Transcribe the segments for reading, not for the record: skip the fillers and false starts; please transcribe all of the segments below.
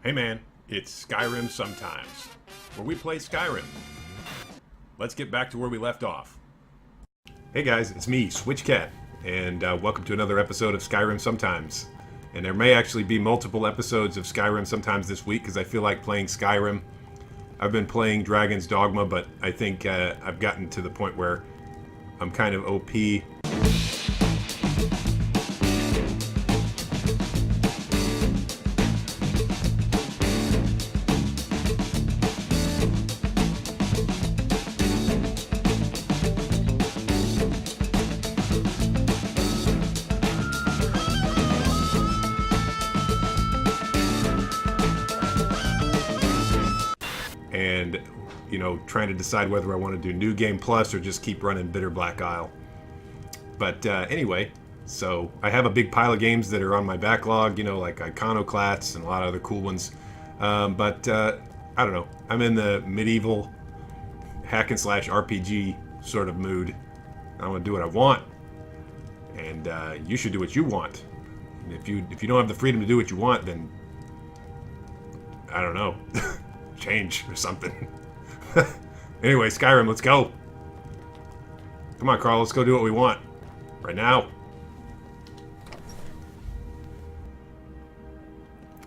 Hey man, it's Skyrim Sometimes, where we play Skyrim. Let's get back to where we left off. Hey guys, it's me, SwitchCat, and welcome to another episode of Skyrim Sometimes. And there may actually be multiple episodes of Skyrim Sometimes this week, because I feel like playing Skyrim. I've been playing Dragon's Dogma, but I think I've gotten to the point where I'm kind of OP. And, you know, trying to decide whether I want to do New Game Plus or just keep running Bitter Black Isle. But anyway, so I have a big pile of games that are on my backlog, you know, like Iconoclasts and a lot of other cool ones. But I don't know. I'm in the medieval hack and slash RPG sort of mood. I want to do what I want. And you should do what you want. And if you don't have the freedom to do what you want, then I don't know. Change or something. Anyway, Skyrim, let's go. Come on, Carl, let's go do what we want. Right now.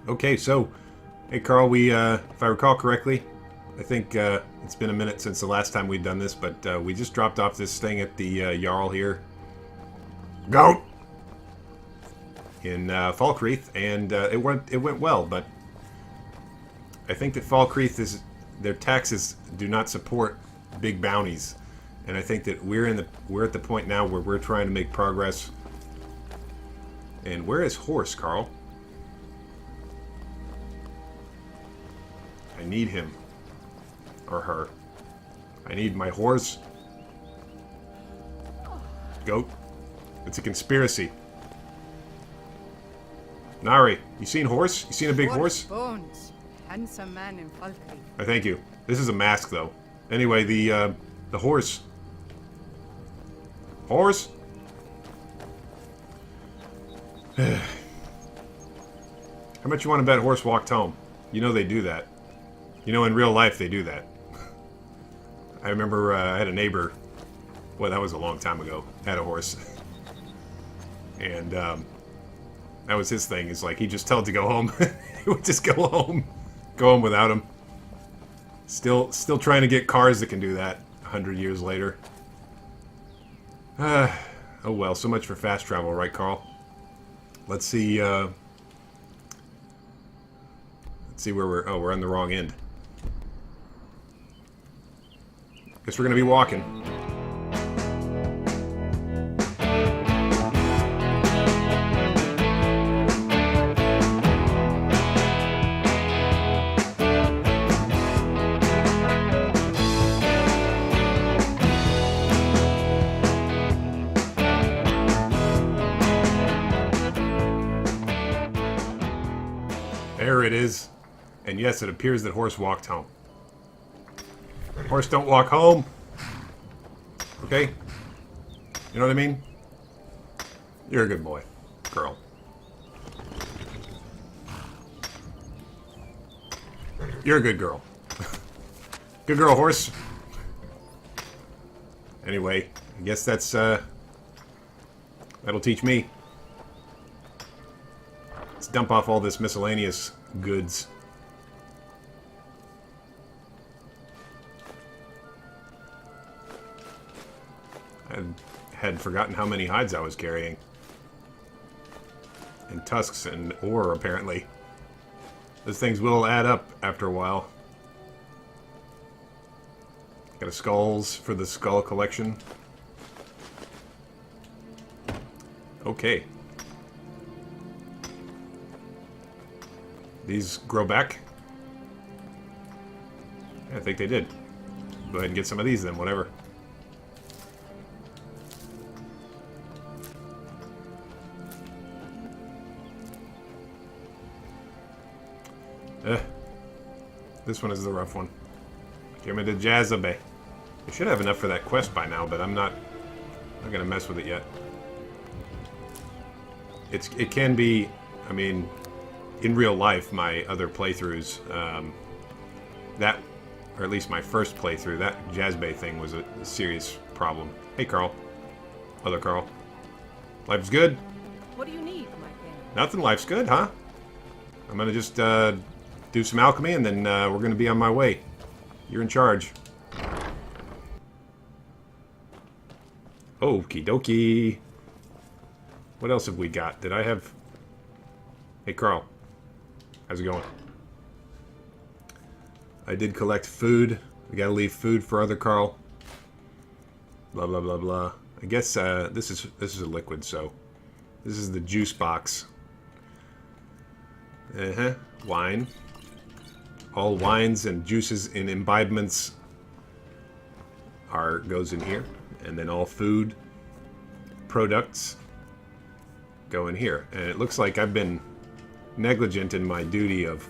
Okay, so, hey Carl, we, if I recall correctly, I think it's been a minute since the last time we'd done this, but we just dropped off this thing at the Jarl here. Go! In Falkreath, and it went well, but I think that Falkreath their taxes do not support big bounties, and I think that we're at the point now where we're trying to make progress. And where is Horse, Carl? I need him or her. I need my horse. Goat. It's a conspiracy. Nari, you seen Horse? You seen a big horse? Bones. Handsome man in Falkreath. Thank you. This is a mask, though. Anyway, the horse. Horse? How much you want to bet Horse walked home? You know they do that. You know, in real life, they do that. I remember I had a neighbor, well, that was a long time ago, had a horse. And that was his thing, is like, he just told it to go home. He would just go home. Go home without him. Still trying to get cars that can do that 100 years later. Oh well, so much for fast travel, right, Carl? Let's see. Let's see where we're. Oh, we're on the wrong end. Guess we're gonna be walking. There it is. And yes, it appears that Horse walked home. Horse don't walk home. Okay? You know what I mean? You're a good boy. Girl. You're a good girl. Good girl, Horse. Anyway, I guess that's, that'll teach me. Let's dump off all this miscellaneous goods. I had forgotten how many hides I was carrying. And tusks and ore, apparently. Those things will add up after a while. Got a skulls for the skull collection. Okay. These grow back? I think they did. Go ahead and get some of these then, whatever. This one is the rough one. Give me the Jazzabe. I should have enough for that quest by now, but I'm not gonna mess with it yet. It can be, I mean, in real life, my other playthroughs, that, or at least my first playthrough, that Jazbay thing was a serious problem. Hey, Carl. Other Carl. Life's good? What do you need, my thing? Nothing. Life's good, huh? I'm gonna just do some alchemy, and then we're gonna be on my way. You're in charge. Okie dokie. What else have we got? Did I have... Hey, Carl. How's it going? I did collect food. We gotta leave food for other Carl. Blah, blah, blah, blah. I guess this is a liquid, so... This is the juice box. Wine. All wines and juices in imbibements goes in here. And then all food products go in here. And it looks like I've been negligent in my duty of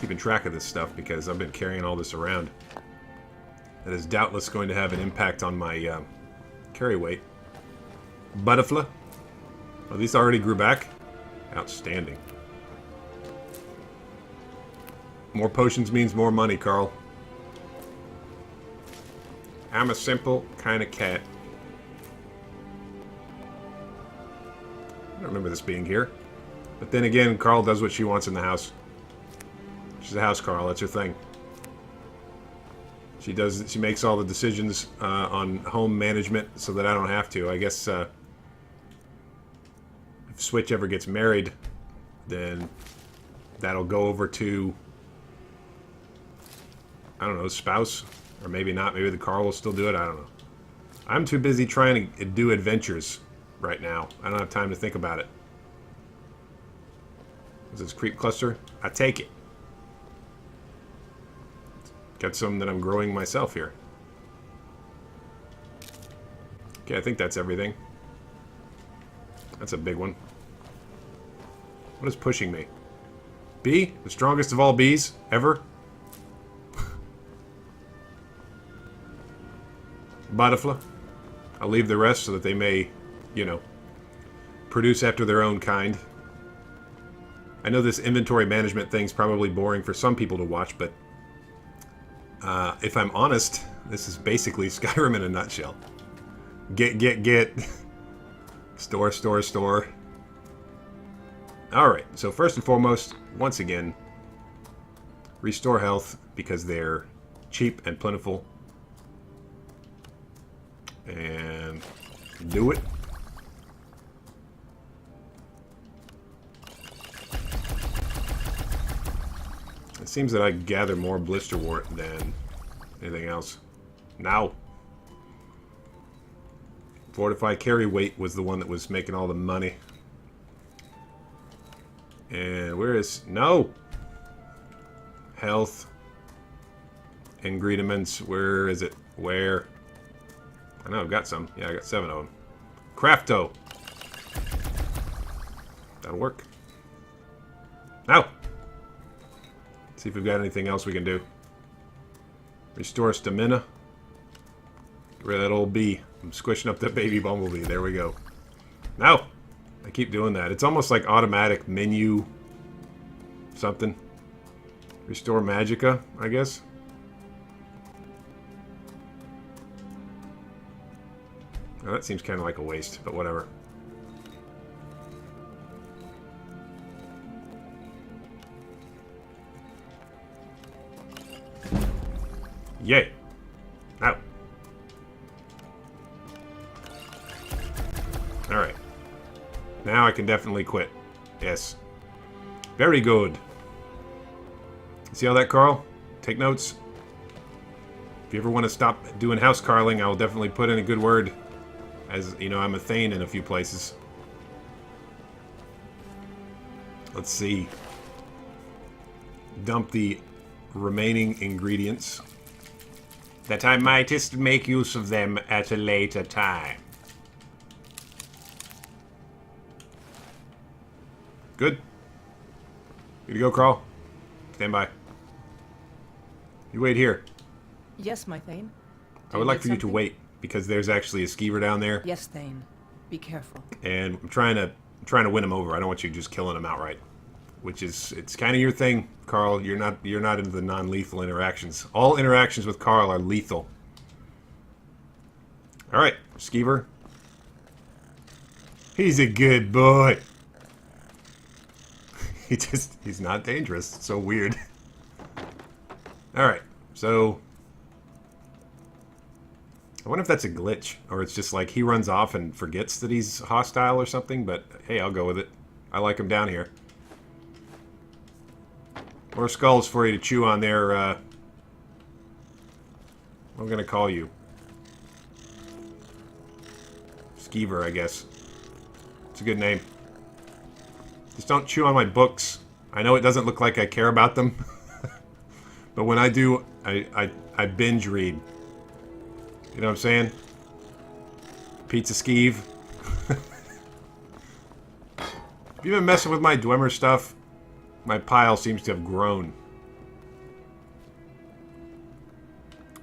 keeping track of this stuff because I've been carrying all this around. That is doubtless going to have an impact on my carry weight. Butterfly. Oh, these already grew back? Outstanding. More potions means more money, Carl. I'm a simple kind of cat. I don't remember this being here. But then again, Carl does what she wants in the house. She's a house Carl, that's her thing. She makes all the decisions on home management so that I don't have to. I guess if Switch ever gets married, then that'll go over to, I don't know, spouse. Or maybe not. Maybe the Carl will still do it. I don't know. I'm too busy trying to do adventures right now. I don't have time to think about it. Is this creep cluster? I take it. Got some that I'm growing myself here. Okay, I think that's everything. That's a big one. What is pushing me? Bee? The strongest of all bees ever? Butterfly. I'll leave the rest so that they may, you know, produce after their own kind. I know this inventory management thing's probably boring for some people to watch, but if I'm honest, this is basically Skyrim in a nutshell. Get. Store, store, store. Alright, so first and foremost, once again, restore health because they're cheap and plentiful. And do it. It seems that I gather more blisterwort than anything else. Now. Fortify carry weight was the one that was making all the money. And where is... No! Health. Ingredients. Where is it? Where? I know I've got some. Yeah, I got 7 of them. Crafto. That'll work. Now! See if we've got anything else we can do. Restore stamina. Get rid of that old bee. I'm squishing up that baby bumblebee. There we go. No! I keep doing that. It's almost like automatic menu something. Restore magicka, I guess. Now, that seems kind of like a waste, but whatever. Yay! Now. Alright. Now I can definitely quit. Yes. Very good. See all that, Carl? Take notes. If you ever want to stop doing house carling, I'll definitely put in a good word. As, you know, I'm a Thane in a few places. Let's see. Dump the remaining ingredients. That I mightest make use of them at a later time. Good. Good to go, Carl. Stand by. You wait here. Yes, my Thane. I would like for you to wait, because there's actually a skeever down there. Yes, Thane. Be careful. And I'm trying to win him over. I don't want you just killing him outright. which is it's kind of your thing, Carl. You're not into the non-lethal interactions. All interactions with Carl are lethal. All right, Skeever. He's a good boy. He's not dangerous. It's so weird. All right, so I wonder if that's a glitch, or it's just like he runs off and forgets that he's hostile or something, but hey, I'll go with it. I like him down here. More skulls for you to chew on there. What am I going to call you? Skeever, I guess. It's a good name. Just don't chew on my books. I know it doesn't look like I care about them. But when I do, I binge read. You know what I'm saying? Pizza Skeeve. Have you been messing with my Dwemer stuff? My pile seems to have grown.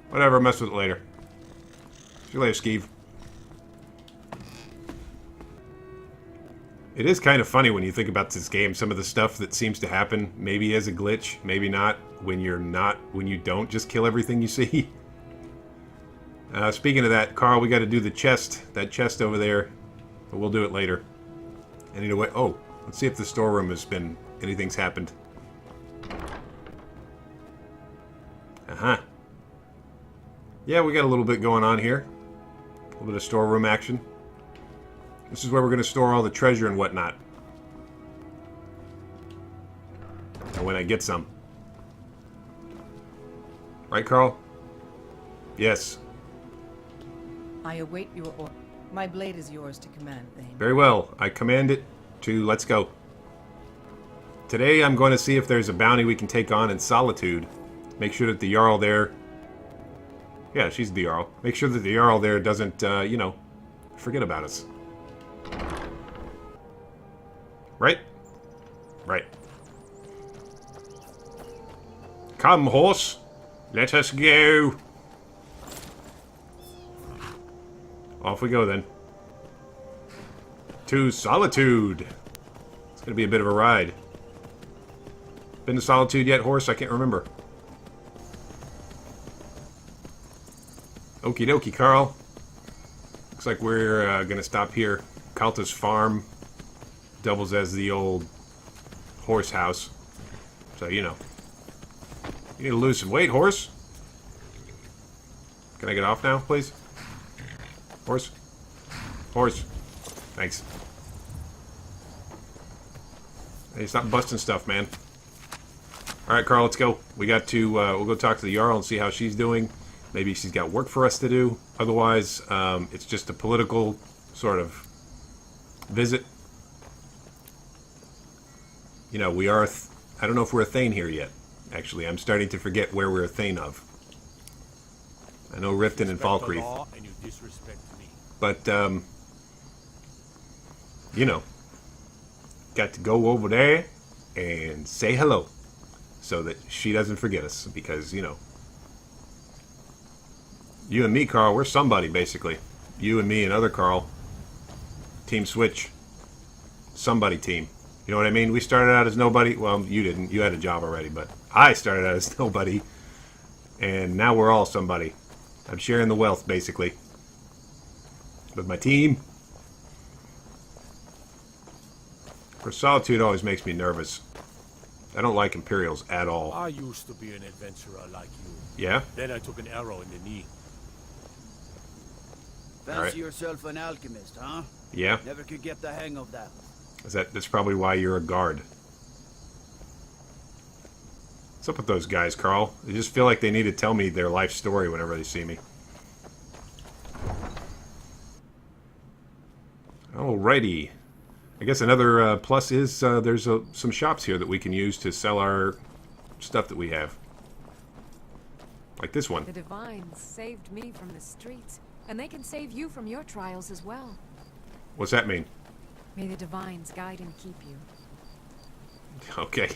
Whatever, I'll mess with it later. See you later, Skeeve. It is kind of funny when you think about this game, some of the stuff that seems to happen, maybe as a glitch, maybe not, when you don't just kill everything you see. Speaking of that, Carl, we got to do the chest, that chest over there, but we'll do it later. I need to wait. Oh, let's see if the storeroom has been, anything's happened. Uh-huh. Yeah, we got a little bit going on here. A little bit of storeroom action. This is where we're going to store all the treasure and whatnot. And when I get some. Right, Carl? Yes. I await your order. My blade is yours to command, Thane. Very well. I command it to let's go. Today I'm going to see if there's a bounty we can take on in Solitude. Make sure that the Jarl there... Yeah, she's the Jarl. Make sure that the Jarl there doesn't, you know, forget about us. Right? Right. Come, horse. Let us go. Off we go, then. To Solitude. It's going to be a bit of a ride. Been to Solitude yet, horse? I can't remember. Okie dokie, Carl. Looks like we're going to stop here. Kalta's farm doubles as the old horse house. So, you know. You need to lose some weight, horse. Can I get off now, please? Horse? Horse. Thanks. Hey, stop busting stuff, man. Alright, Carl, let's go. We got to, we'll go talk to the Jarl and see how she's doing. Maybe she's got work for us to do. Otherwise, it's just a political sort of visit. You know, we are... I don't know if we're a Thane here yet. Actually, I'm starting to forget where we're a Thane of. I know Riften and Falkreath. But, you know, got to go over there and say hello so that she doesn't forget us. Because, you know, you and me, Carl, we're somebody, basically. You and me and other Carl. Team Switch. Somebody team. You know what I mean? We started out as nobody. Well, you didn't. You had a job already. But I started out as nobody. And now we're all somebody. I'm sharing the wealth, basically. With my team. For Solitude always makes me nervous. I don't like Imperials at all. I used to be an adventurer like you. Yeah? Then I took an arrow in the knee. Fancy yourself an alchemist, huh? Yeah? Never could get the hang of that. That's probably why you're a guard. What's up with those guys, Carl? They just feel like they need to tell me their life story whenever they see me. Alrighty. I guess another plus is there's some shops here that we can use to sell our stuff that we have. Like this one. The Divines saved me from the streets, and they can save you from your trials as well. What's that mean? May the Divines guide and keep you. Okay.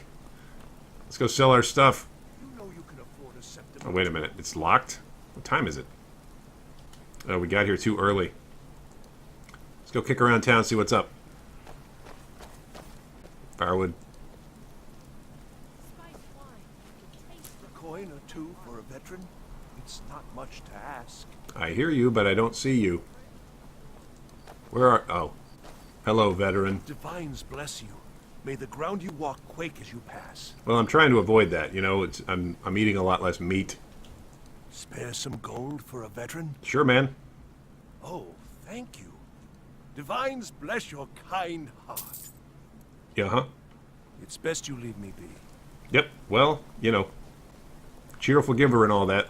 Let's go sell our stuff. You know you can afford a septum. Oh, wait a minute. It's locked? What time is it? Oh, we got here too early. Let's go kick around town and see what's up. Firewood. coin or two for a veteran? It's not much to ask. I hear you, but I don't see you. Where are... Oh. Hello, veteran. Divines bless you. May the ground you walk quake as you pass. Well, I'm trying to avoid that. You know, I'm eating a lot less meat. Spare some gold for a veteran? Sure, man. Oh, thank you. Divines bless your kind heart. Yeah, huh? It's best you leave me be. Yep. Well, you know, cheerful giver and all that.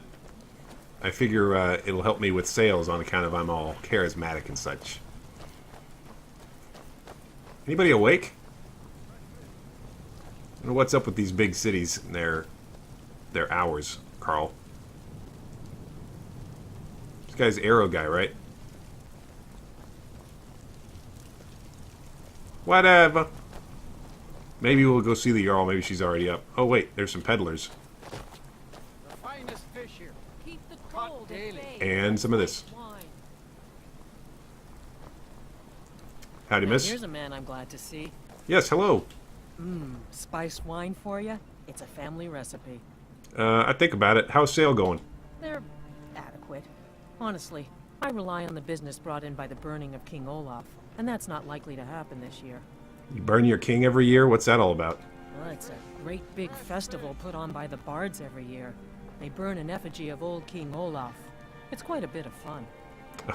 I figure it'll help me with sales on account of I'm all charismatic and such. Anybody awake? I don't know what's up with these big cities and their hours, Carl. This guy's Arrow guy, right? Whatever. Maybe we'll go see the Jarl. Maybe she's already up. Oh, wait. There's some peddlers. The finest fish here. Keep the Caught gold daily. at bay. And some of this. Howdy, Now, miss. here's a man I'm glad to see. Yes, hello. Spiced wine for you. It's a family recipe. I think about it. How's sale going? They're adequate. Honestly, I rely on the business brought in by the burning of King Olaf, and that's not likely to happen this year. You burn your king every year? What's that all about? Well, it's a great big festival put on by the bards every year. They burn an effigy of old King Olaf. It's quite a bit of fun.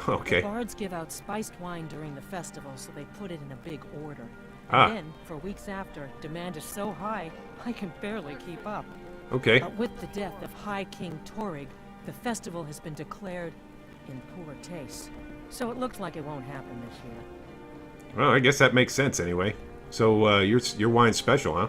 Okay. The bards give out spiced wine during the festival, so they put it in a big order. Ah. And then, for weeks after, demand is so high, I can barely keep up. Okay. But with the death of High King Torrig, the festival has been declared in poor taste. So it looks like it won't happen this year. Well, I guess that makes sense anyway. So, your wine's special, huh?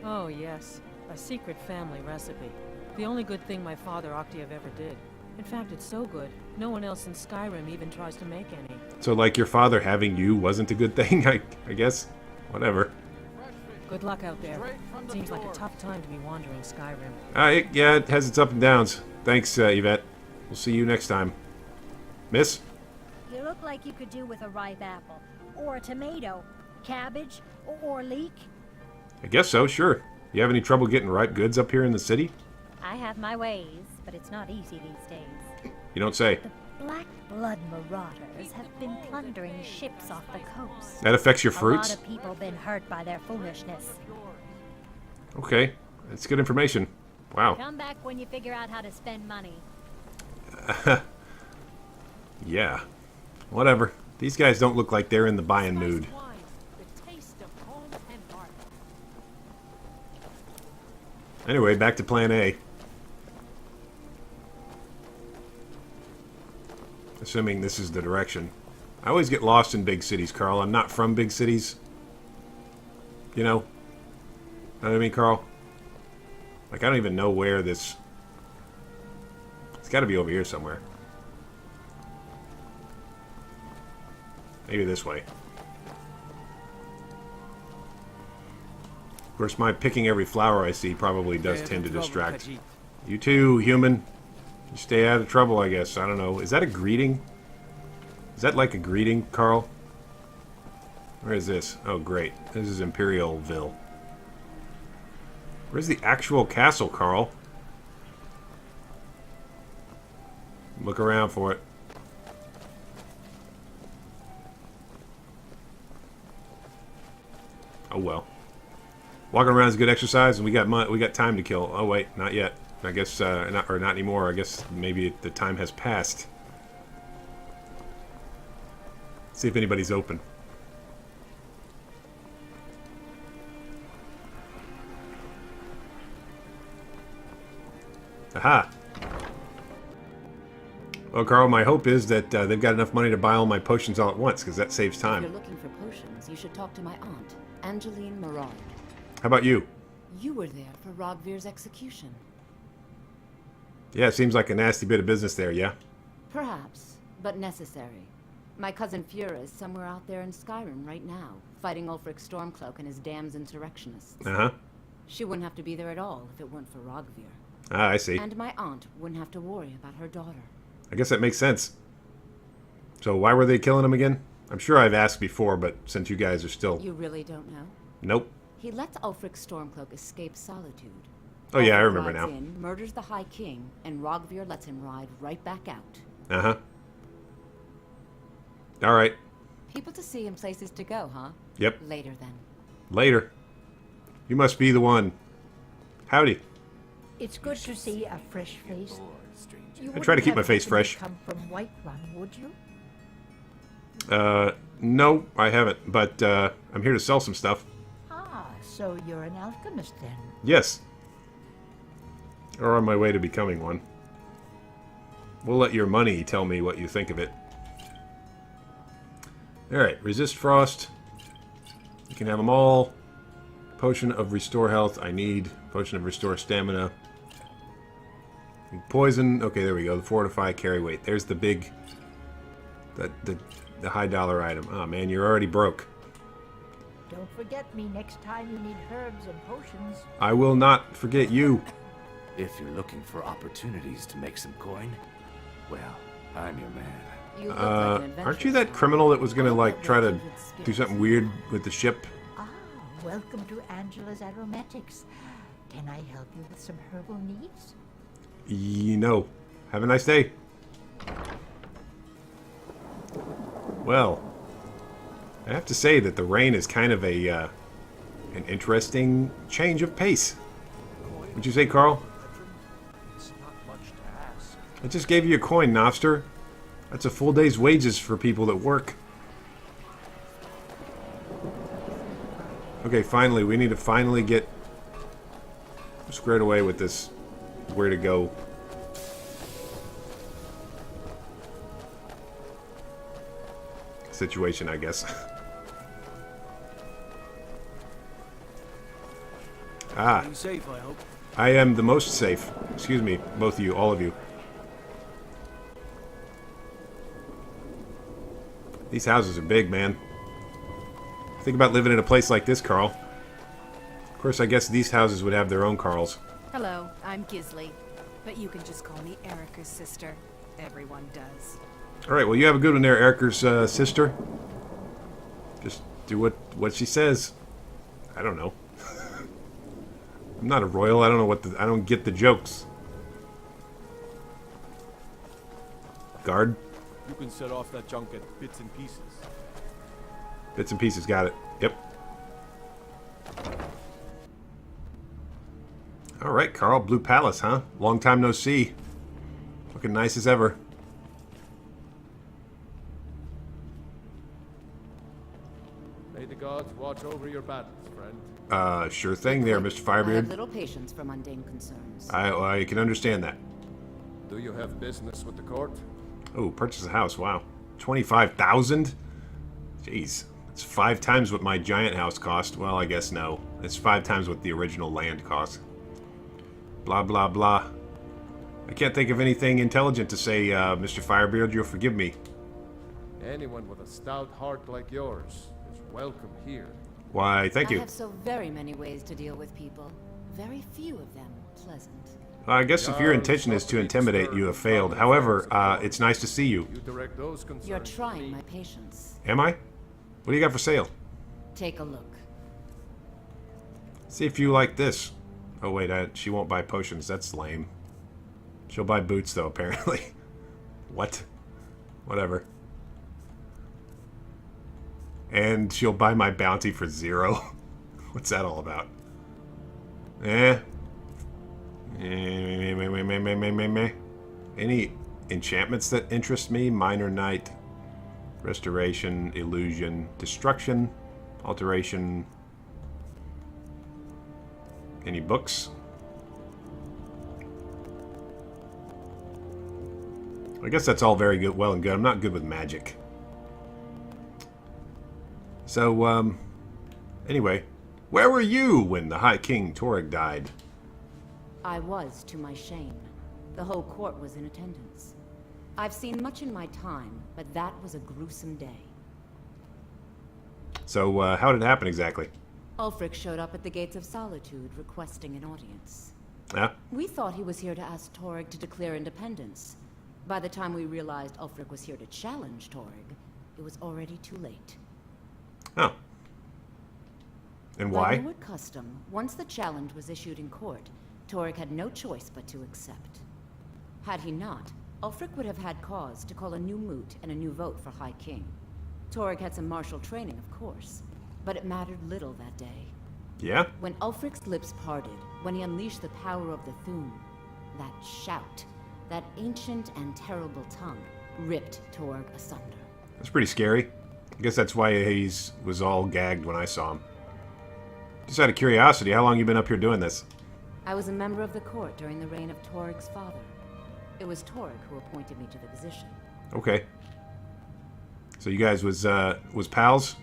Oh, yes. A secret family recipe. The only good thing my father Octave ever did. In fact, it's so good, no one else in Skyrim even tries to make any. So, like, your father having you wasn't a good thing, I guess? Whatever. Good luck out there. Straight from the Seems like a fjord. tough time to be wandering Skyrim. Yeah, it has its up and downs. Thanks, Yvette. We'll see you next time. Miss? You look like you could do with a ripe apple, or a tomato, cabbage, or leek. I guess so, sure. You have any trouble getting ripe goods up here in the city? I have my ways, but it's not easy these days. You don't say. The Black Blood marauders have been plundering ships off the coast. That affects your A fruits? lot of people been hurt by their foolishness. Okay. That's good information. Wow. Come back when you figure out how to spend money. Yeah. Whatever. These guys don't look like they're in the buying mood. Spiced wine, the taste of home and heart. Anyway, back to plan A. Assuming this is the direction. I always get lost in big cities, Carl. I'm not from big cities. You know? Know what I mean, Carl? Like, I don't even know where this... It's got to be over here somewhere. Maybe this way. Of course, my picking every flower I see probably does tend to distract. You too, human. You stay out of trouble, I guess. I don't know. Is that a greeting? Is that like a greeting, Carl? Where is this? Oh, great. This is Imperialville. Where's the actual castle, Carl? Look around for it. Oh well. Walking around is good exercise, and we got time to kill. Oh wait, not yet. I guess not anymore. I guess maybe the time has passed. See if anybody's open. Aha. Well, Carl, my hope is that they've got enough money to buy all my potions all at once, because that saves If time. you're looking for potions, you should talk to my aunt, Angeline Marard. How about you? You were there for Rogvir's execution. Yeah, it seems like a nasty bit of business there, yeah? Perhaps, but necessary. My cousin Fura is somewhere out there in Skyrim right now, fighting Ulfric Stormcloak and his damned insurrectionists. Uh-huh. She wouldn't have to be there at all if it weren't for Rogvir. Ah, I see. And my aunt wouldn't have to worry about her daughter. I guess that makes sense. So why were they killing him again? I'm sure I've asked before, but since you guys are still... You really don't know? Nope. He lets Ulfric Stormcloak escape solitude. Oh yeah, I Ulfric remember rides now. in, murders the High King, and Rogvir lets him ride right back out. Uh-huh. All right. People to see and places to go, huh? Yep. Later then. Later. You must be the one. Howdy. It's good to see a fresh face. You I try to wouldn't keep my have face happened to fresh. Come from Whiterun, would you? No, I haven't, but I'm here to sell some stuff. Ah, so you're an alchemist then. Yes. Or on my way to becoming one. We'll let your money tell me what you think of it. Alright, resist frost. You can have them all. Potion of restore health, I need. Potion of restore stamina. Poison, okay, there we go. The fortify, carry weight. There's the big... The high dollar item. Oh man, you're already broke. Don't forget me next time you need herbs and potions. I will not forget you. If you're looking for opportunities to make some coin, well, I'm your man. You look like an Aren't you that criminal that was gonna like try to do something weird with the ship? Ah, welcome to Angela's Aromatics. Can I help you with some herbal needs? You know. Have a nice day. Well, I have to say that the rain is kind of a an interesting change of pace. Would you say, Carl? It's not much to ask. I just gave you a coin, Nofster. That's a full day's wages for people that work. Okay, finally, we need to finally get squared away with this where to go. Situation, I guess. Ah, Staying safe, I hope. I am the most safe. Excuse me, both of you, all of you. These houses are big, man. Think about living in a place like this, Carl. Of course, I guess these houses would have their own Carls. Hello, I'm Gisley. But you can just call me Erica's sister. Everyone does. Alright, well, you have a good one there, Erica's sister. Just do what she says. I don't know. I'm not a royal. I don't know what I don't get the jokes. Guard. You can set off that junk at bits and pieces. Bits and pieces, got it. Yep. Alright, Carl. Blue Palace, huh? Long time no see. Looking nice as ever. May the gods watch over your battles, friend. Sure thing there, Mr. I have Firebeard. little patience for mundane concerns. I can understand that. Do you have business with the court? Oh, purchase a house. Wow. 25,000? Jeez. It's 5 times what my giant house cost. Well, I guess no. It's 5 times what the original land cost. Blah, blah, blah. I can't think of anything intelligent to say, Mr. Firebeard. You'll forgive me. Anyone with a stout heart like yours is welcome here. Why, thank I you. have so very many ways to deal with people. Very few of them pleasant. I guess if your intention is to intimidate, you have failed. However, it's nice to see you. You direct those concerns You're to trying me. my patience. Am I? What do you got for sale? Take a look. See if you like this. Oh, wait, she won't buy potions. That's lame. She'll buy boots, though, apparently. What? Whatever. And she'll buy my bounty for 0. What's that all about? Eh. Any enchantments that interest me? Minor Knight, Restoration, Illusion, Destruction, Alteration. Any books? I guess that's all very good, well and good. I'm not good with magic. So, anyway, where were you when the High King Torag died? I was, to my shame. The whole court was in attendance. I've seen much in my time, but that was a gruesome day. So, how did it happen exactly? Ulfric showed up at the Gates of Solitude requesting an audience. Yeah? We thought he was here to ask Torag to declare independence. By the time we realized Ulfric was here to challenge Torag, it was already too late. Oh. And By why? Newood custom, once the challenge was issued in court, Torg had no choice but to accept. Had he not, Ulfric would have had cause to call a new moot and a new vote for High King. Torg had some martial training, of course, but it mattered little that day. Yeah? When Ulfric's lips parted, when he unleashed the power of the Thum, that shout, that ancient and terrible tongue, ripped Torg asunder. That's pretty scary. I guess that's why he was all gagged when I saw him. Just out of curiosity, how long you been up here doing this? I was a member of the court during the reign of Torg's father. It was Torg who appointed me to the position. Okay. So you guys was pals?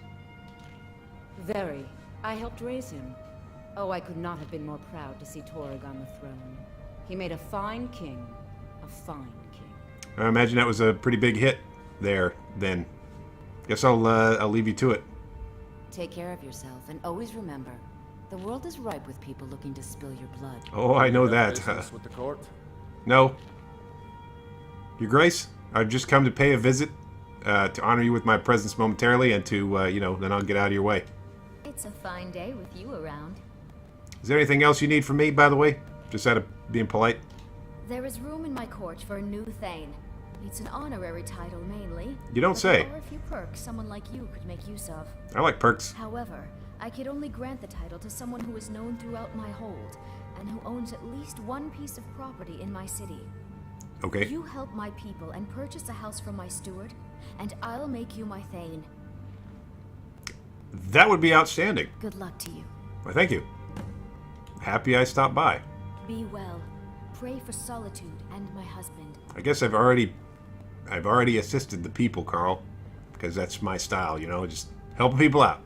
Very. I helped raise him. Oh, I could not have been more proud to see Torg on the throne. He made a fine king. A fine king. I imagine that was a pretty big hit there, then. Guess I'll leave you to it. Take care of yourself, and always remember, the world is ripe with people looking to spill your blood. Oh, I know that. Business with the court? No. Your Grace, I've just come to pay a visit, to honor you with my presence momentarily, and to, then I'll get out of your way. It's a fine day with you around. Is there anything else you need from me, by the way? Just out of being polite? There is room in my court for a new Thane. It's an honorary title, mainly. You don't say. There are a few perks someone like you could make use of. I like perks. However, I could only grant the title to someone who is known throughout my hold, and who owns at least one piece of property in my city. Okay. You help my people and purchase a house from my steward, and I'll make you my Thane. That would be outstanding. Good luck to you. Why, thank you. Happy I stopped by. Be well. Pray for Solitude and my husband. I guess I've already assisted the people, Carl, because that's my style, just helping people out.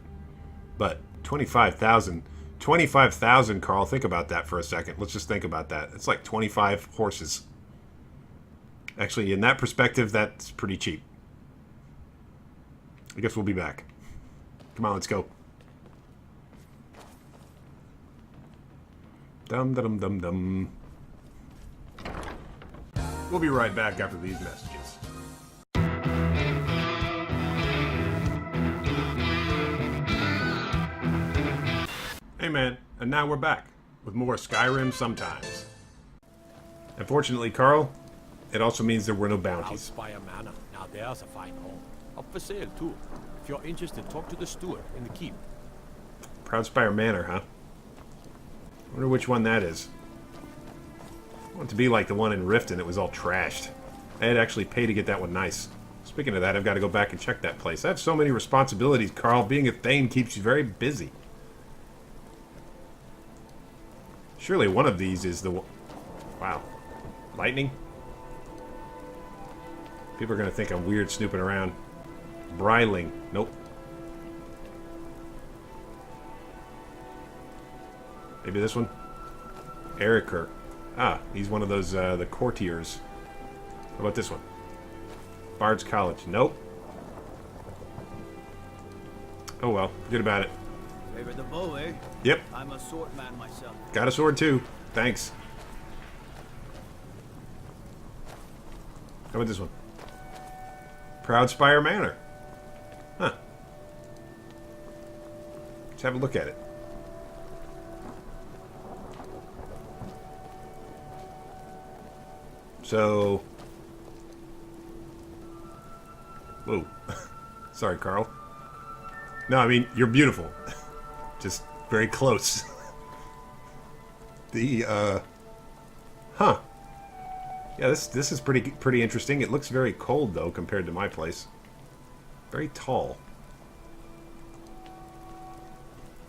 But 25,000, Carl, think about that for a second. Let's just think about that. It's like 25 horses. Actually, in that perspective, that's pretty cheap. I guess we'll be back. Come on, let's go. Dum-da-dum-dum-dum. We'll be right back after these messages. Hey man, and now we're back with more Skyrim Sometimes. Unfortunately, Carl, it also means there were no bounties. Spire Manor. Now there's a fine home. Up for sale too. If you're interested, talk to the steward in the keep. Proudspire Manor, huh? I wonder which one that is. I want it to be like the one in Riften that was all trashed. I had actually paid to get that one nice. Speaking of that, I've got to go back and check that place. I have so many responsibilities, Carl. Being a Thane keeps you very busy. Surely one of these is the... Wow. Lightning? People are going to think I'm weird snooping around. Bryling. Nope. Maybe this one? Eriker. Ah, he's one of those, the courtiers. How about this one? Bard's College. Nope. Oh well, good about it. Favor the bow, eh? Yep. I'm a sword man myself. Got a sword too. Thanks. How about this one? Proudspire Manor. Huh. Let's have a look at it. So... Whoa. Sorry, Carl. No, I mean, you're beautiful. Just very close. Huh. Yeah, this is pretty interesting. It looks very cold, though, compared to my place. Very tall.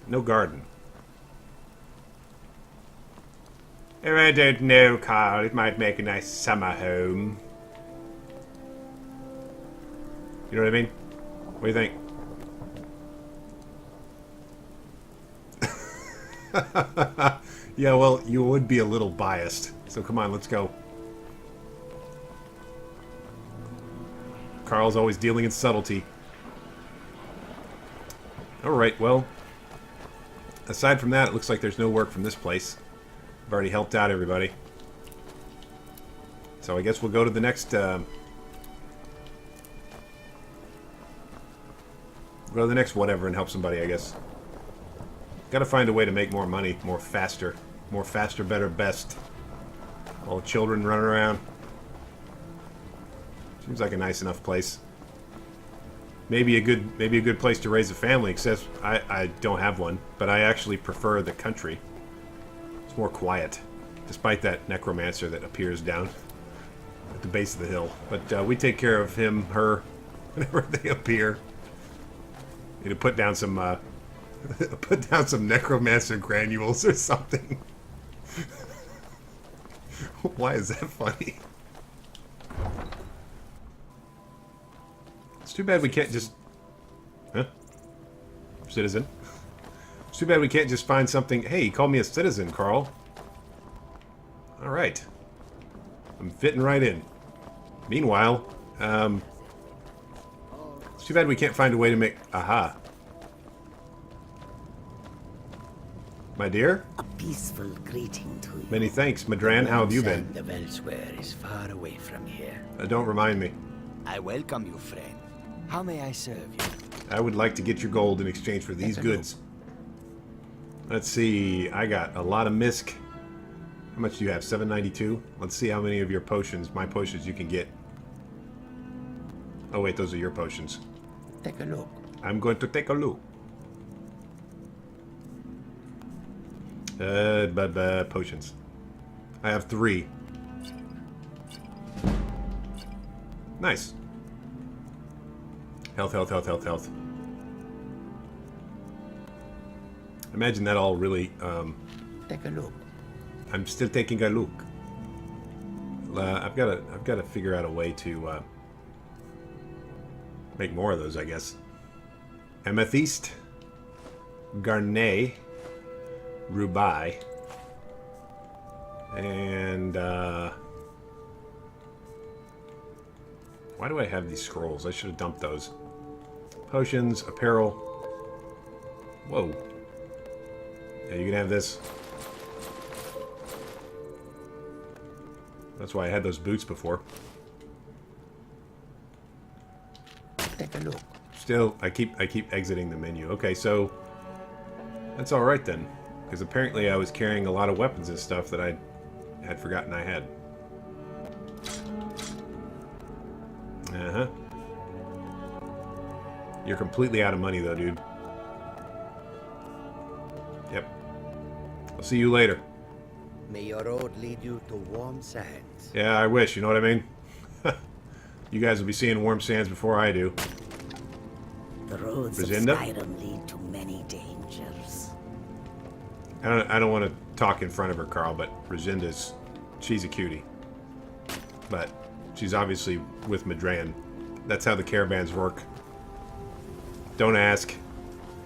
No garden. Oh, I don't know, Carl. It might make a nice summer home. You know what I mean? What do you think? Yeah, well, you would be a little biased. So come on, let's go. Carl's always dealing in subtlety. Alright, well, aside from that, it looks like there's no work from this place. I've already helped out everybody. So I guess we'll go to the next... go to the next whatever and help somebody, I guess. Gotta find a way to make more money, more faster. More faster, better, best. All children running around. Seems like a nice enough place. Maybe a good place to raise a family, except I don't have one, but I actually prefer the country. It's more quiet, despite that necromancer that appears down at the base of the hill. But we take care of him, her, whenever they appear. Need to put down some necromancer granules or something. Why is that funny? It's too bad we can't just... Huh? Citizen? It's too bad we can't just find something... Hey, he called me a citizen, Carl. Alright. I'm fitting right in. Meanwhile, it's too bad we can't find a way to make... Aha. My dear? A peaceful greeting to you. Many thanks, Madran. How have you been? The elsewhere is far away from here. Don't remind me. I welcome you, friend. How may I serve you? I would like to get your gold in exchange for these goods. Let's see. I got a lot of misc. How much do you have? 792? Let's see how many of your potions, my potions, you can get. Oh, wait. Those are your potions. Take a look. I'm going to take a look. Potions. I have 3. Nice. Health, health, health, health, health. Imagine that all really, Take a look. I'm still taking a look. I've got to figure out a way to, make more of those, I guess. Amethyst. Garnet. Rubai. And, why do I have these scrolls? I should have dumped those. Potions, apparel. Whoa. Yeah, you can have this. That's why I had those boots before. Take a look. Still, I keep exiting the menu. Okay, so that's all right then, because apparently I was carrying a lot of weapons and stuff that I had forgotten I had. Uh-huh. You're completely out of money though, dude. Yep. I'll see you later. May your road lead you to warm sands. Yeah, I wish, you know what I mean? You guys will be seeing warm sands before I do. The roads Resinda? of Skyrim lead to many dangers. I don't want to talk in front of her, Carl, but Resinda's... she's a cutie. But she's obviously with Madran. That's how the caravans work. Don't ask.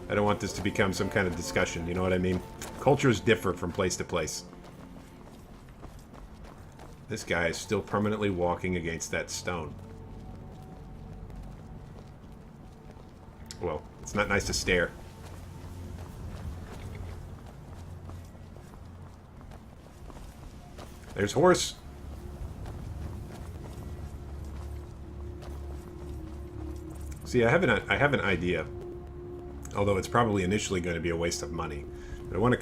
I don't want this to become some kind of discussion, you know what I mean? Cultures differ from place to place. This guy is still permanently walking against that stone. Well, it's not nice to stare. There's horse. See, I have an idea. Although it's probably initially going to be a waste of money. But we want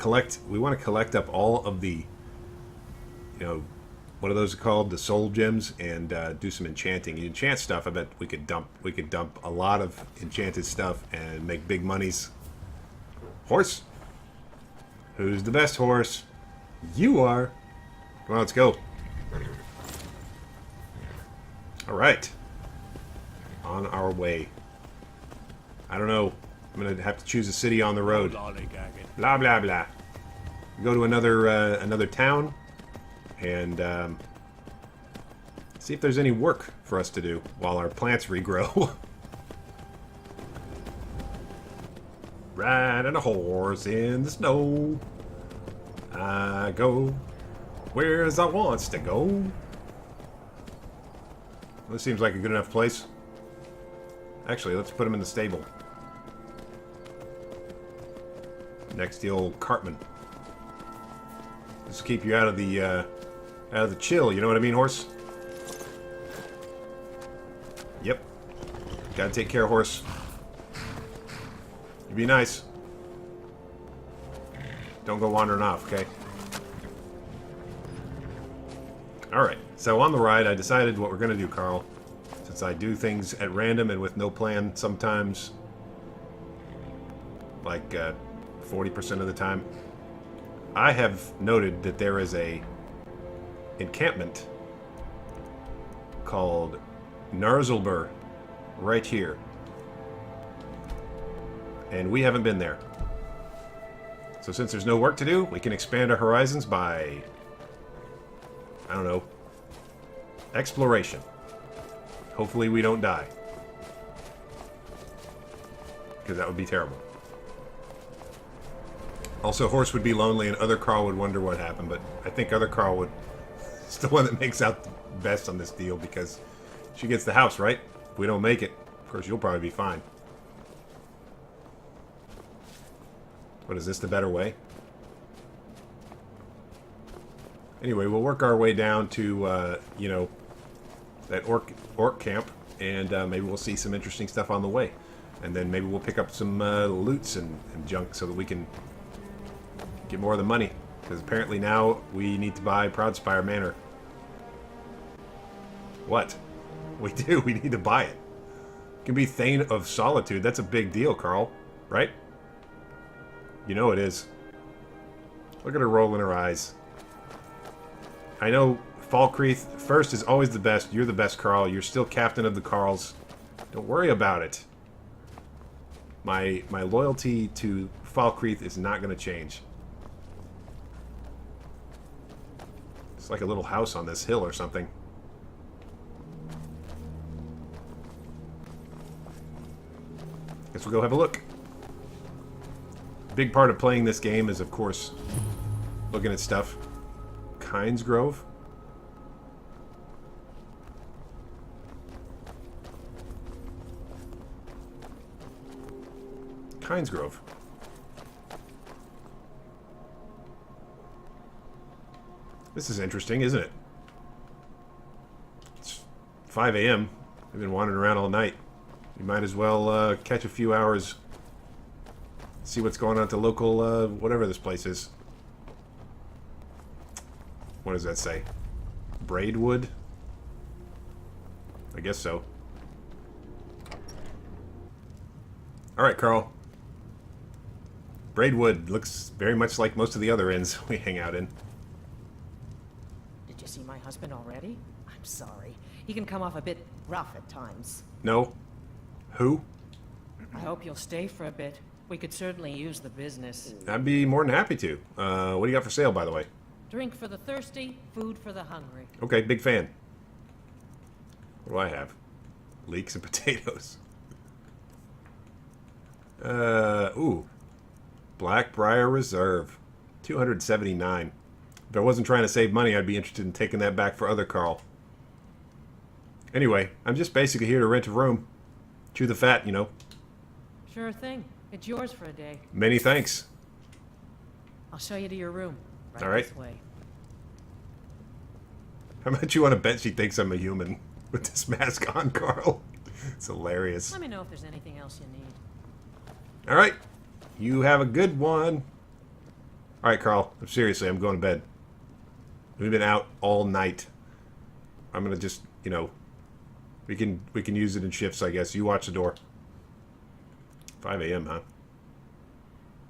to collect up all of the, you know, what are those called? The soul gems, and do some enchanting. You enchant stuff, I bet we could dump a lot of enchanted stuff and make big monies. Horse? Who's the best horse? You are. Come on, let's go. Alright. On our way. I don't know. I'm gonna have to choose a city on the road. Blah blah blah. Go to another town and see if there's any work for us to do while our plants regrow. Riding a horse in the snow, I go where's I wants to go. Well, this seems like a good enough place. Actually, let's put him in the stable. Next, the old cartman. This will keep you out of the chill. You know what I mean, horse? Yep. Gotta take care of horse. You be nice. Don't go wandering off, okay? Alright, so on the ride, I decided what we're going to do, Carl. Since I do things at random and with no plan sometimes, like 40% of the time, I have noted that there is a encampment called Narzelbur right here. And we haven't been there. So since there's no work to do, we can expand our horizons by, I don't know, exploration. Hopefully we don't die. Because that would be terrible. Also, Horse would be lonely and other Carl would wonder what happened, but I think other Carl would... It's the one that makes out the best on this deal because she gets the house, right? If we don't make it, of course, you'll probably be fine. What, is this the better way? Anyway, we'll work our way down to, you know, that orc camp, and maybe we'll see some interesting stuff on the way. And then maybe we'll pick up some loots and junk so that we can get more of the money. Because apparently now we need to buy Proudspire Manor. What? We do. We need to buy it. It can be Thane of Solitude. That's a big deal, Carl. Right? You know it is. Look at her rolling her eyes. I know Falkreath first is always the best. You're the best, Carl. You're still captain of the Carls. Don't worry about it. My loyalty to Falkreath is not going to change. It's like a little house on this hill or something. Guess we'll go have a look. Big part of playing this game is, of course, looking at stuff. Kynes Grove. Kynes Grove. This is interesting, isn't it? It's 5 a.m. We've been wandering around all night. We might as well catch a few hours. See what's going on at the local, whatever this place is. What does that say? Braidwood? I guess so. Alright, Carl. Braidwood looks very much like most of the other inns we hang out in. Did you see my husband already? I'm sorry. He can come off a bit rough at times. No? Who? I hope you'll stay for a bit. We could certainly use the business. I'd be more than happy to. What do you got for sale, by the way? Drink for the thirsty, food for the hungry. Okay, big fan. What do I have? Leeks and potatoes. Ooh. Blackbriar Reserve. 279. If I wasn't trying to save money, I'd be interested in taking that back for other Carl. Anyway, I'm just basically here to rent a room. Chew the fat, you know. Sure thing. It's yours for a day. Many thanks. I'll show you to your room. Right All right. this way. How much you want to bet she thinks I'm a human with this mask on, Carl? It's hilarious. Let me know if there's anything else you need. All right. You have a good one. All right, Carl. Seriously, I'm going to bed. We've been out all night. I'm going to just, you know, we can use it in shifts, I guess. You watch the door. 5 a.m., huh?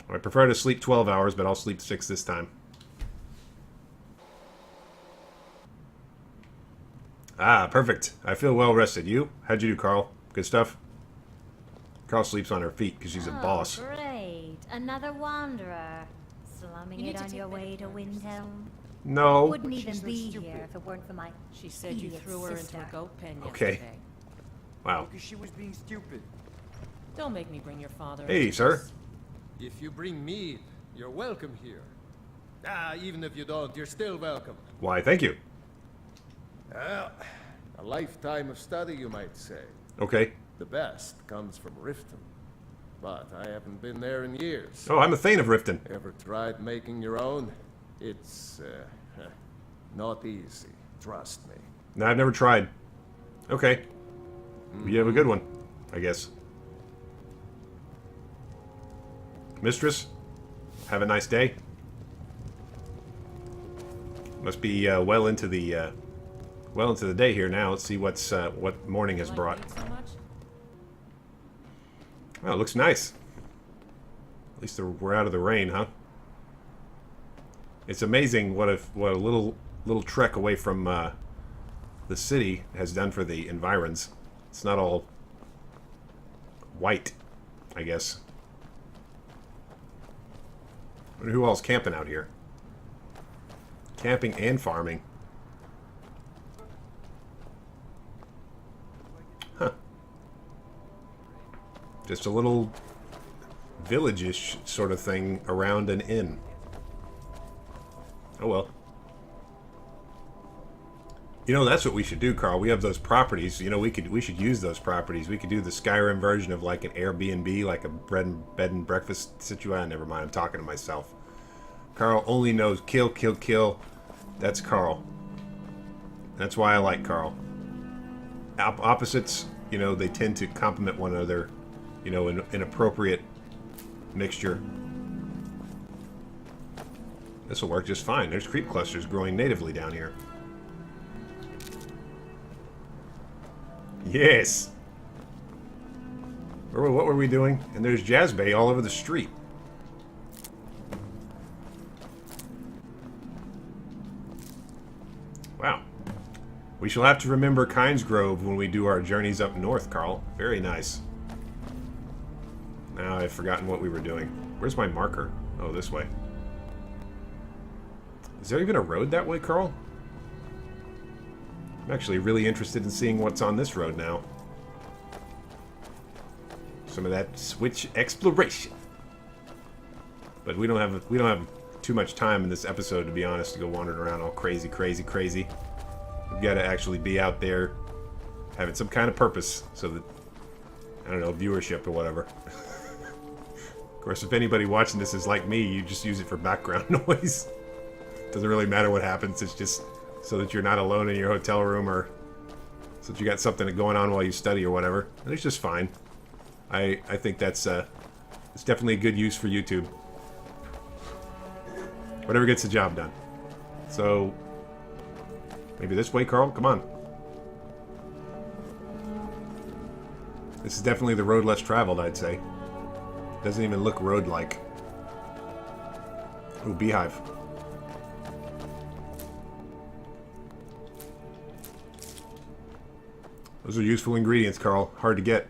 I prefer to sleep 12 hours, but I'll sleep 6 this time. Ah, perfect. I feel well rested. You? How'd you do, Carl? Good stuff? Carl sleeps on her feet because she's a boss. Great. Another wanderer. Slumming You need it to on take your better way to care of Windhelm. No. Wouldn't even be here if it weren't for my She said you idiot threw her sister. into a goat pen Okay. yesterday. Wow. Because she was being stupid. Don't make me bring your father Hey, into sir. this. If you bring mead, you're welcome here. Even if you don't, you're still welcome. Why, thank you. Well, a lifetime of study, you might say. Okay. The best comes from Riften. But I haven't been there in years. Oh, I'm a Thane of Riften. Ever tried making your own? It's, not easy. Trust me. No, I've never tried. Okay. You have a good one, I guess. Mistress, have a nice day. Must be well into the well into the day here now. Let's see what's what morning has brought. Oh, it looks nice. At least we're out of the rain, huh? It's amazing what a little trek away from the city has done for the environs. It's not all white, I guess. I wonder who all's camping out here. Camping and farming. Huh. Just a little village-ish sort of thing around an inn. Oh well. You know, that's what we should do, Carl. We have those properties. You know, we should use those properties. We could do the Skyrim version of like an Airbnb, like a bed and breakfast situation. Never mind, I'm talking to myself. Carl only knows kill, kill, kill. That's Carl. That's why I like Carl. Opposites, you know, they tend to complement one another, you know, in an appropriate mixture. This will work just fine. There's creep clusters growing natively down here. Yes! What were we doing? And there's Jazz Bay all over the street. Wow. We shall have to remember Kynes Grove when we do our journeys up north, Carl. Very nice. Now I've forgotten what we were doing. Where's my marker? Oh, this way. Is there even a road that way, Carl? I'm actually really interested in seeing what's on this road now. Some of that Switch exploration. But we don't have too much time in this episode, to be honest, to go wandering around all crazy. We've got to actually be out there having some kind of purpose so that, I don't know, viewership or whatever. Of course, if anybody watching this is like me, you just use it for background noise. Doesn't really matter what happens, it's just so that you're not alone in your hotel room or so that you got something going on while you study or whatever. And it's just fine. I think that's it's definitely a good use for YouTube. Whatever gets the job done. So, maybe this way, Carl? Come on. This is definitely the road less traveled, I'd say. Doesn't even look road-like. Ooh, beehive. Those are useful ingredients, Carl. Hard to get.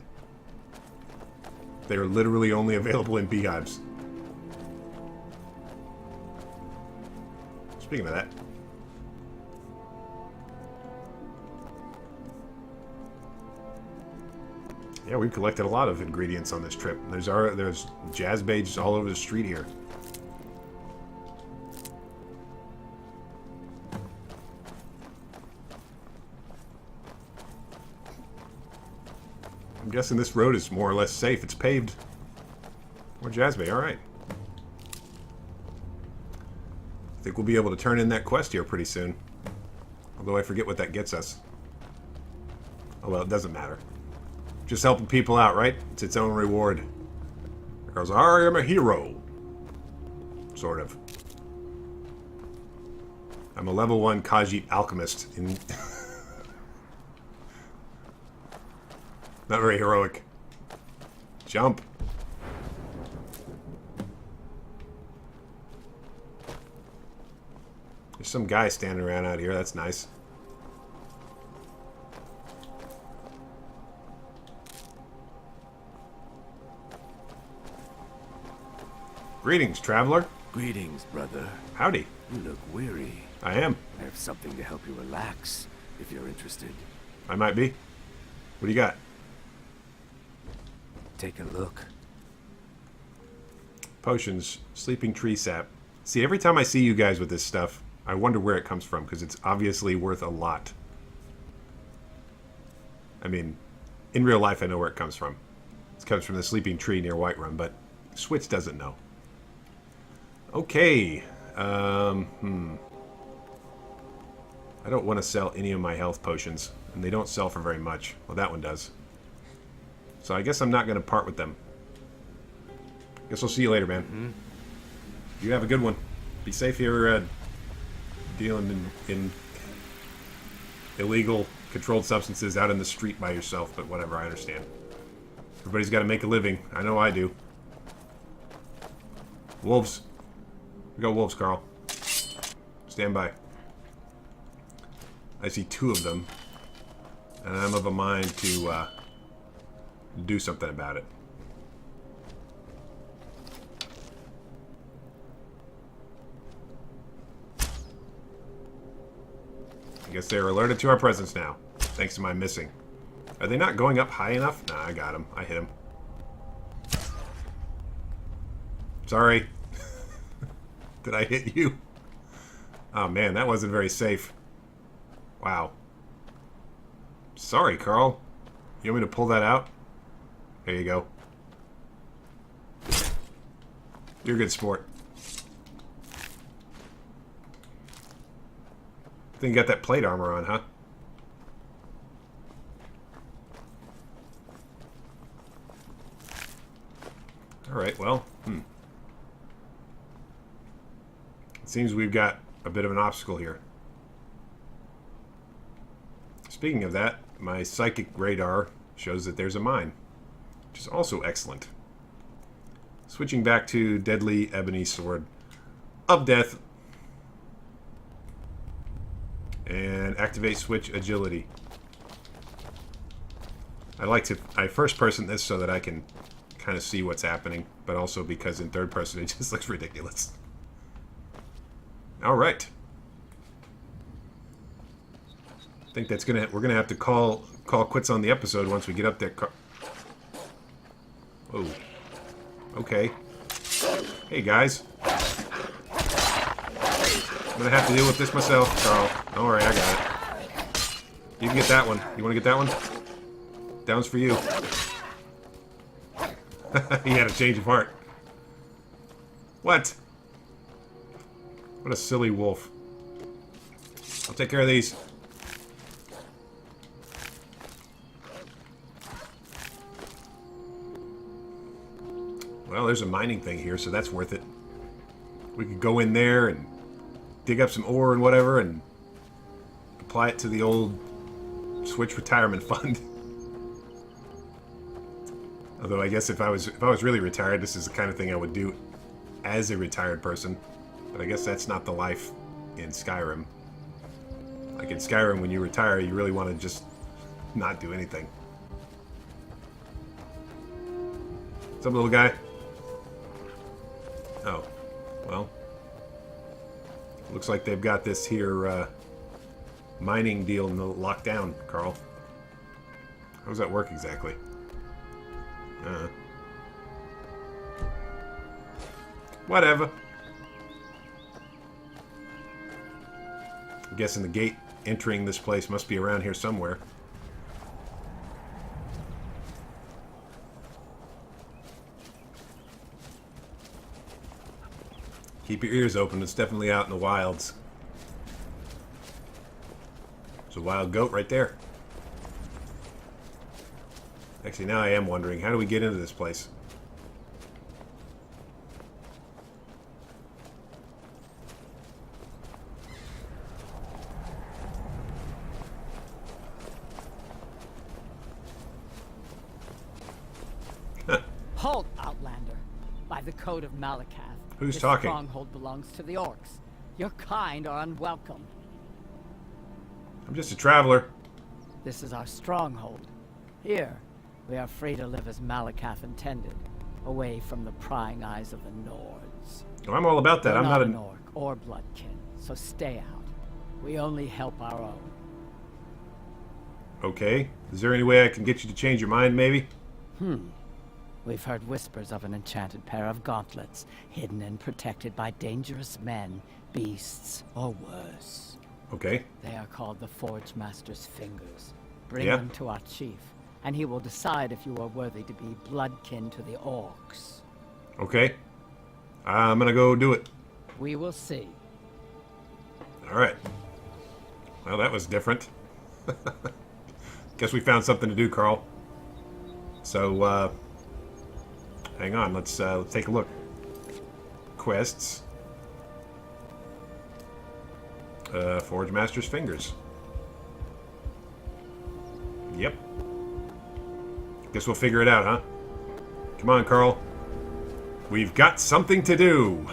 They are literally only available in beehives. Speaking of that. Yeah, we've collected a lot of ingredients on this trip. There's jazz baits all over the street here. I'm guessing this road is more or less safe. It's paved. More jazz bay, alright. I think we'll be able to turn in that quest here pretty soon. Although I forget what that gets us. Oh well, it doesn't matter. Just helping people out, right? It's its own reward. Because I am a hero. Sort of. I'm a level 1 Khajiit alchemist in... Not very heroic. Jump. There's some guy standing around out here. That's nice. Greetings, traveler. Greetings, brother. Howdy. You look weary. I am. I have something to help you relax, if you're interested. I might be. What do you got? Take a look. Potions, sleeping tree sap. See, every time I see you guys with this stuff, I wonder where it comes from, because it's obviously worth a lot. I mean, in real life I know where it comes from. It comes from the sleeping tree near Whiterun, but Switch doesn't know. Okay. I don't want to sell any of my health potions, and they don't sell for very much. Well, that one does. So I guess I'm not going to part with them. Guess I'll see you later, man. You have a good one. Be safe here, dealing in illegal controlled substances out in the street by yourself, but whatever, I understand. Everybody's got to make a living. I know I do. Wolves. We got wolves, Carl. Stand by. I see 2 of them, and I'm of a mind to do something about it. I guess they're alerted to our presence now, thanks to my missing. Are they not going up high enough? Nah, I got him. I hit him. Sorry. Did I hit you? Oh man, that wasn't very safe. Wow. Sorry, Carl. You want me to pull that out? There you go. You're a good sport. Think you got that plate armor on, huh? Alright, well, It seems we've got a bit of an obstacle here. Speaking of that, my psychic radar shows that there's a mine, which is also excellent. Switching back to Deadly Ebony Sword of Death. And activate switch agility. I first person this so that I can kind of see what's happening, but also because in third person it just looks ridiculous. All right. I think that's we're gonna have to call quits on the episode once we get up there. Oh. Okay. Hey guys. I'm gonna have to deal with this myself, Carl. Don't worry, I got it. You can get that one. You wanna get that one? That one's for you. He had a change of heart. What? What a silly wolf. I'll take care of these. Well, there's a mining thing here, so that's worth it. We could go in there and dig up some ore and whatever and apply it to the old Switch retirement fund. Although I guess if I was really retired, this is the kind of thing I would do as a retired person. But I guess that's not the life in Skyrim. Like in Skyrim, when you retire, you really want to just not do anything. What's up, little guy? Oh, well. Looks like they've got this here mining deal locked down, Carl. How does that work exactly? Whatever. I'm guessing the gate entering this place must be around here somewhere. Keep your ears open. It's definitely out in the wilds. There's a wild goat right there. Actually, now I am wondering, how do we get into this place? Halt, Outlander! By the code of Malakath, Who's this talking? stronghold belongs to the orcs. Your kind are unwelcome. I'm just a traveler. This is our stronghold. Here, we are free to live as Malakath intended, away from the prying eyes of the Nords. Oh, I'm all about that. We're I'm not an orc or bloodkin, so stay out. We only help our own. Okay. Is there any way I can get you to change your mind, maybe? We've heard whispers of an enchanted pair of gauntlets, hidden and protected by dangerous men, beasts, or worse. Okay. They are called the Forge Master's Fingers. Bring Yeah. them to our chief, and he will decide if you are worthy to be bloodkin to the orcs. Okay. I'm gonna go do it. We will see. Alright. Well, that was different. Guess we found something to do, Carl. So, hang on. Let's take a look. Quests. Forge Master's Fingers. Yep. Guess we'll figure it out, huh? Come on, Carl. We've got something to do.